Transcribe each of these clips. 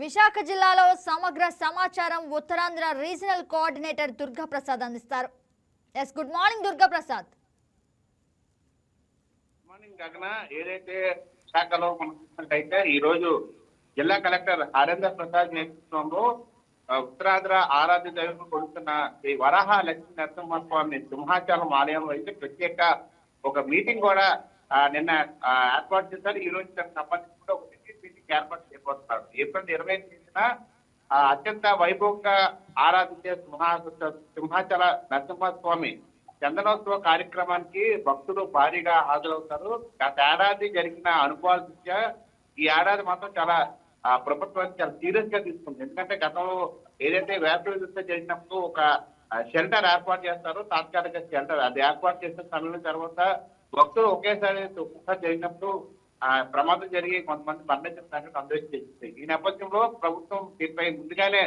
విశాఖ జిల్లాలో సమగ్ర సమాచారం ఉత్తరాంధ్ర రీజనల్ కోఆర్డినేటర్ దుర్గా ప్రసాద్ అందిస్తారు. Yes good morning Durga Prasad. Morning గగన ఏదైతే విశాఖలో మనం చూసినట్టయితే ఈ రోజు జిల్లా కలెక్టర్ హరేందర్ ప్రసాద్ నేతృత్వంలో ఉత్తరాంధ్ర ఆరాధ్య దైవం కొడుతున్న ఈ వరాహ లక్ష్మీ నరసింహస్వామి సింహాచలం ఆలయంలో అయితే ప్రత్యేక ఒక మీటింగ్ కూడా నిన్న ఏర్పాటు చేశారు. ఈ రోజు దానికి సంబంధించి కూడా ఒక మీటింగ్ ఏర్పాటు చేయబోతున్నారు. ఏప్రిల్ 25న అత్యంత వైభవంగా ఆరాధించే సింహాచల నరసింహస్వామి చందనోత్సవ కార్యక్రమానికి భక్తులు భారీగా హాజరవుతారు. గత ఏడాది జరిగిన అనుభవాల దృష్ట్యా ఈ ఏడాది మాత్రం చాలా ప్రభుత్వాన్ని చాలా సీరియస్ గా తీసుకుంది. ఎందుకంటే గతంలో ఏదైతే వేసవి దృష్ట్యా జరిగినప్పుడు ఒక షెల్టర్ ఏర్పాటు చేస్తారు, తాత్కాలిక షెల్టర్ అది ఏర్పాటు చేసిన సమయం తర్వాత భక్తులు ఒకేసారి జరిగినప్పుడు ప్రమాదం జరిగి కొంతమంది మరణించిన సంగతి అందరికీ తెలిసింది. ఈ నేపథ్యంలో ప్రభుత్వం దీనిపై ముందుగానే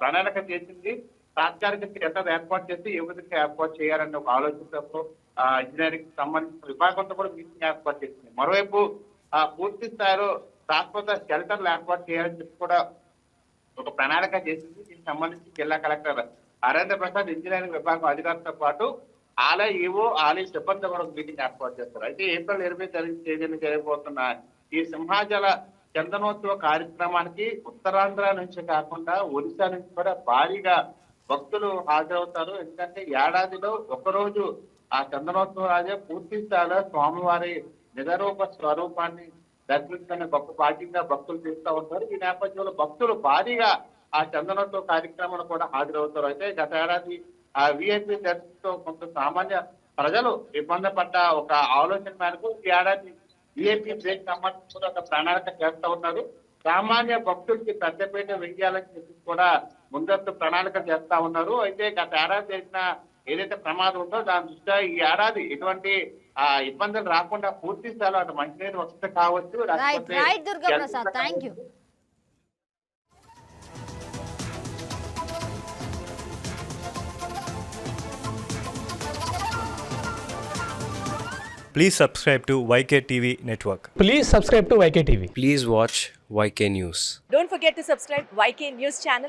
ప్రణాళిక చేసింది. తాత్కాలిక షెల్టర్ ఏర్పాటు చేసి ఏ విధంగా ఏర్పాటు చేయాలనే ఒక ఆలోచనతో ఇంజనీరింగ్ సంబంధించిన విభాగంతో కూడా మీటింగ్ ఏర్పాటు చేసింది. మరోవైపు పూర్తి స్థాయిలో శాశ్వత షెల్టర్లు ఏర్పాటు చేయాలని చెప్పి కూడా ఒక ప్రణాళిక చేసింది. దీనికి సంబంధించి జిల్లా కలెక్టర్ హరేంద్ర ప్రసాద్ ఇంజనీరింగ్ విభాగం అధికారులతో పాటు ఆలయ ఈవో ఆలయ సిబ్బంది కూడా మీటింగ్ ఏర్పాటు చేస్తారు. అయితే ఏప్రిల్ 20 తేదీన జరగబోతున్న ఈ సింహాచల చందనోత్సవ కార్యక్రమానికి ఉత్తరాంధ్ర నుంచి కాకుండా ఒడిశా నుంచి కూడా భారీగా భక్తులు హాజరవుతారు. ఎందుకంటే ఏడాదిలో ఒకరోజు ఆ చందనోత్సవం రాజే పూర్తి స్థాయిలో స్వామివారి నిజరూప స్వరూపాన్ని దర్శించుకునే భాగ్యంగా భక్తులు తీస్తూ ఉంటారు. ఈ నేపథ్యంలో భక్తులు భారీగా ఆ చందనోత్సవ కార్యక్రమాలు కూడా హాజరవుతారు. అయితే గత ఏడాది ఆ విఐపి దర్శనంతో కొంత సామాన్య ప్రజలు ఇబ్బంది పడ్డ ఒక ఆలోచన మేరకు ఈ ఏడాది విఐపి బ్రేక్ సంబంధించి ఒక ప్రణాళిక చేస్తూ ఉన్నారు. సామాన్య భక్తులకి పెద్దపీట వెయ్యాలని చెప్పి కూడా ముందస్తు ప్రణాళిక చేస్తా ఉన్నారు. అయితే గత ఏడాది జరిగిన ఏదైతే ప్రమాదం ఉందో దాని దృష్ట్యా ఈ ఏడాది ఎటువంటి ఇబ్బందులు రాకుండా పూర్తి స్థాయిలో అటు మంచినీరు వసతి కావచ్చు. Please subscribe to YK TV Network. Please subscribe to YK TV. Please watch YK News. Don't forget to subscribe YK News channel.